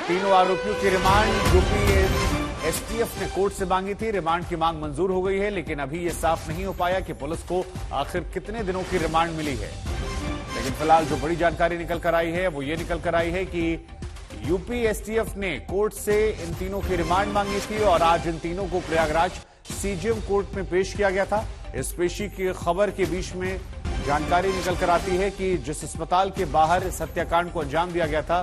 तीनों आरोपियों की रिमांड यूपी एसटीएफ ने कोर्ट से मांगी थी। रिमांड की मांग मंजूर हो गई है, लेकिन अभी यह साफ नहीं हो पाया कि पुलिस को आखिर कितने दिनों की रिमांड मिली है। लेकिन फिलहाल जो बड़ी जानकारी निकल कर आई है वो ये निकल कर आई है कि यूपी एसटीएफ ने कोर्ट से इन तीनों की रिमांड मांगी थी और आज इन तीनों को प्रयागराज सीजेएम कोर्ट में पेश किया गया था। इस पेशी की खबर के बीच में जानकारी निकल कर आती है कि जिस अस्पताल के बाहर इस हत्याकांड को अंजाम दिया गया था,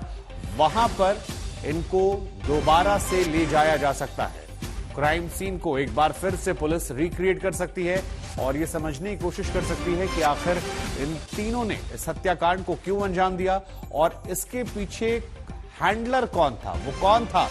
वहां पर इनको दोबारा से ले जाया जा सकता है। क्राइम सीन को एक बार फिर से पुलिस रिक्रिएट कर सकती है और यह समझने की कोशिश कर सकती है कि आखिर इन तीनों ने इस हत्याकांड को क्यों अंजाम दिया और इसके पीछे हैंडलर कौन था, वो कौन था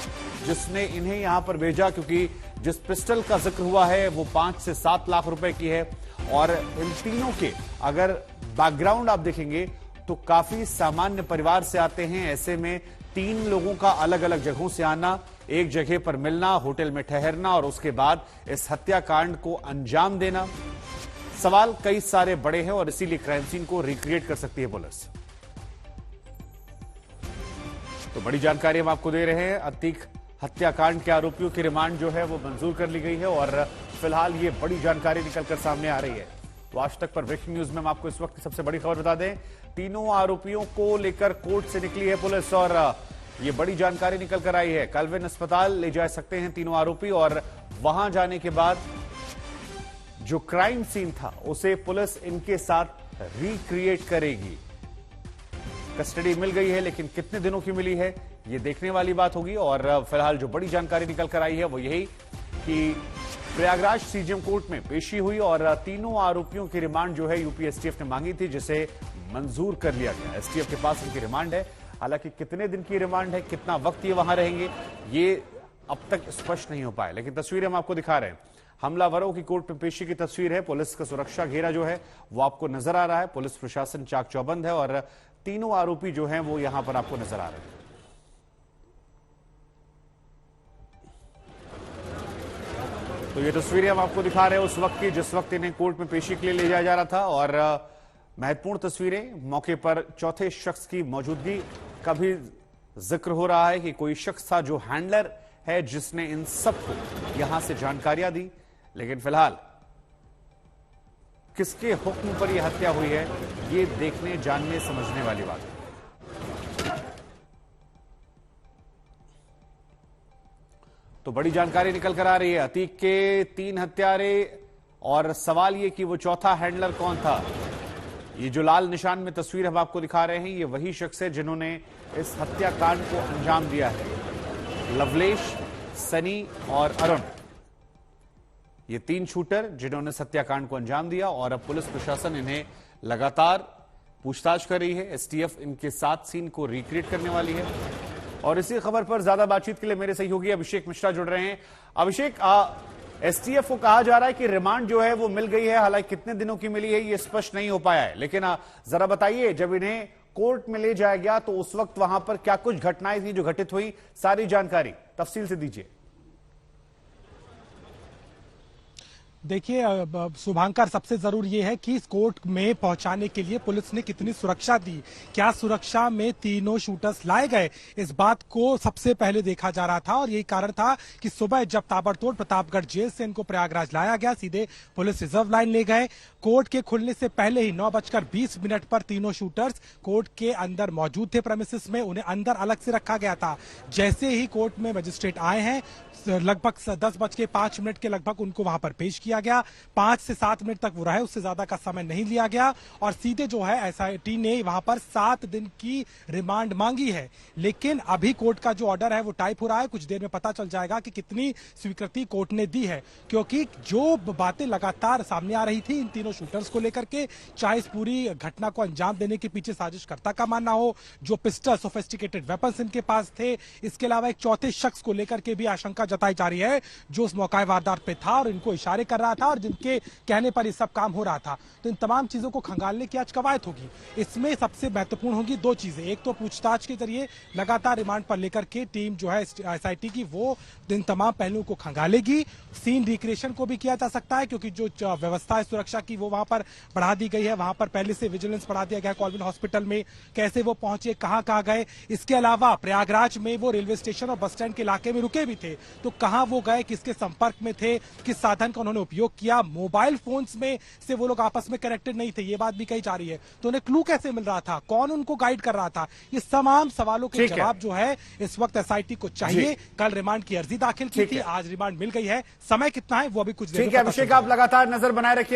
जिसने इन्हें यहां पर भेजा। क्योंकि जिस पिस्टल का जिक्र हुआ है वो 5 से 7 लाख रुपए की है और इन तीनों के अगर बैकग्राउंड आप देखेंगे तो काफी सामान्य परिवार से आते हैं। ऐसे में 3 लोगों का अलग अलग जगहों से आना, एक जगह पर मिलना, होटल में ठहरना और उसके बाद इस हत्याकांड को अंजाम देना, सवाल कई सारे बड़े हैं और इसीलिए क्राइम सीन को रिक्रिएट कर सकती है पुलिस। तो बड़ी जानकारी हम आपको दे रहे हैं। अतीक हत्याकांड के आरोपियों की रिमांड जो है वो मंजूर कर ली गई है और फिलहाल ये बड़ी जानकारी निकलकर सामने आ रही है। तो आज तक पर ब्रेकिंग न्यूज में हम आपको इस वक्त की सबसे बड़ी खबर बता दें। तीनों आरोपियों को लेकर कोर्ट से निकली है पुलिस और ये बड़ी जानकारी निकल कर आई है। कलविन अस्पताल ले जा सकते हैं तीनों आरोपी और वहां जाने के बाद जो क्राइम सीन था उसे पुलिस इनके साथ रिक्रिएट करेगी। कस्टडी मिल गई है, लेकिन कितने दिनों की मिली है ये देखने वाली बात होगी। और फिलहाल जो बड़ी जानकारी निकल कर आई है वो यही कि प्रयागराज सीजेएम कोर्ट में पेशी हुई और तीनों आरोपियों की रिमांड जो है यूपी एसटीएफ ने मांगी थी, जिसे मंजूर कर लिया गया। एसटीएफ के पास उनकी रिमांड है, हालांकि कितने दिन की रिमांड है, कितना वक्त ये वहां रहेंगे, ये अब तक स्पष्ट नहीं हो पाया। लेकिन तस्वीरें हम आपको दिखा रहे हैं। हमलावरों की कोर्ट में पेशी की तस्वीर है। पुलिस का सुरक्षा घेरा जो है वो आपको नजर आ रहा है। पुलिस प्रशासन चाक चौबंद है और तीनों आरोपी जो हैं वो यहां पर आपको नजर आ रहे हैं। तो ये तस्वीरें हम आपको दिखा रहे हैं उस वक्त की जिस वक्त इन्हें कोर्ट में पेशी के लिए ले जाया जा रहा था और महत्वपूर्ण तस्वीरें। मौके पर चौथे शख्स की मौजूदगी का भी जिक्र हो रहा है कि कोई शख्स था जो हैंडलर है जिसने इन सबको यहां से जानकारियां दी। लेकिन फिलहाल किसके हुक्म पर यह हत्या हुई है ये देखने, जानने, समझने वाली बात है। तो बड़ी जानकारी निकल कर आ रही है। अतीक के 3 हत्यारे और सवाल ये कि वो चौथा हैंडलर कौन था। ये जो लाल निशान में तस्वीर हम आपको दिखा रहे हैं ये वही शख्स है जिन्होंने इस हत्याकांड को अंजाम दिया है। लवलेश, सनी और अरुण, ये 3 शूटर जिन्होंने हत्याकांड को अंजाम दिया और अब पुलिस प्रशासन इन्हें लगातार पूछताछ कर रही है। एसटीएफ इनके साथ सीन को रिक्रिएट करने वाली है और इसी खबर पर ज्यादा बातचीत के लिए मेरे सहयोगी अभिषेक मिश्रा जुड़ रहे हैं। अभिषेक, एसटीएफ को कहा जा रहा है कि रिमांड जो है वो मिल गई है, हालांकि कितने दिनों की मिली है ये स्पष्ट नहीं हो पाया है। लेकिन जरा बताइए, जब इन्हें कोर्ट में ले जाया गया तो उस वक्त वहां पर क्या कुछ घटनाएं थी जो घटित हुई, सारी जानकारी तफसील से दीजिए। देखिए शुभांकर, सबसे जरूरी ये है कि इस कोर्ट में पहुंचाने के लिए पुलिस ने कितनी सुरक्षा दी, क्या सुरक्षा में तीनों शूटर्स लाए गए, इस बात को सबसे पहले देखा जा रहा था। और यही कारण था कि सुबह जब ताबड़तोड़ प्रतापगढ़ जेल से इनको प्रयागराज लाया गया, सीधे पुलिस रिजर्व लाइन ले गए। कोर्ट के खुलने से पहले ही 9:20 पर तीनों शूटर्स कोर्ट के अंदर मौजूद थे प्रेमिसेस में, उन्हें अंदर अलग से रखा गया था। जैसे ही कोर्ट में मजिस्ट्रेट आए हैं, लगभग 10:05 के लगभग उनको वहां पर पेश किया गया। 5 से 7 मिनट तक वो रहे, उससे ज्यादा का समय नहीं लिया गया और सीधे जो है एसआईटी ने वहां पर 7 दिन की रिमांड मांगी है। लेकिन अभी कोर्ट का जो ऑर्डर है वो टाइप हो रहा है, कुछ देर में पता चल जाएगा कि कितनी स्वीकृति कोर्ट ने दी है, क्योंकि जो बातें लगातार सामने आ रही थी इन तीनों शूटर्स को लेकर के, चाहे इस पूरी घटना को अंजाम देने के पीछे साजिशकर्ता का मानना हो, जो पिस्टल, सोफिस्टिकेटेड वेपन्स इनके पास थे, इसके अलावा एक चौथे शख्स को लेकर के भी आशंका जताई जा रही है जो उस मौका वारदात पे था और इनको इशारे कर कर रहा था और जिनके कहने पर ये सब काम हो रहा था। तो इन तमाम चीजों को खंगालने की आज कवायद होगी। इसमें सबसे महत्वपूर्ण होगी दो चीजें, एक तो पूछताछ के जरिए लगातार रिमांड पर लेकर के टीम जो है एसआईटी की वो इन तमाम पहलुओं को खंगालेगी। सीन रिक्रिएशन को भी किया जा सकता है क्योंकि जो व्यवस्था है सुरक्षा की वो वहां पर बढ़ा दी गई है, वहां पर पहले से विजिलेंस बढ़ा दिया गया। कॉलविन हॉस्पिटल में कैसे वो पहुंचे, कहां गए, इसके अलावा प्रयागराज में वो रेलवे स्टेशन और बस स्टैंड के इलाके में रुके भी थे तो कहां वो गए, किसके संपर्क में थे, किस साधन का उन्होंने उपयोग किया, मोबाइल फोन्स में से वो लोग आपस में कनेक्टेड नहीं थे, ये बात भी कही जा रही है। तो उन्हें क्लू कैसे मिल रहा था, कौन उनको गाइड कर रहा था, ये तमाम सवालों के जवाब जो है इस वक्त एसआईटी को चाहिए। कल रिमांड की अर्जी दाखिल की थी, आज रिमांड मिल गई है। समय कितना है वो अभी कुछ देर में ठीक है अभिषेक, आप लगातार नजर बनाए रखिए।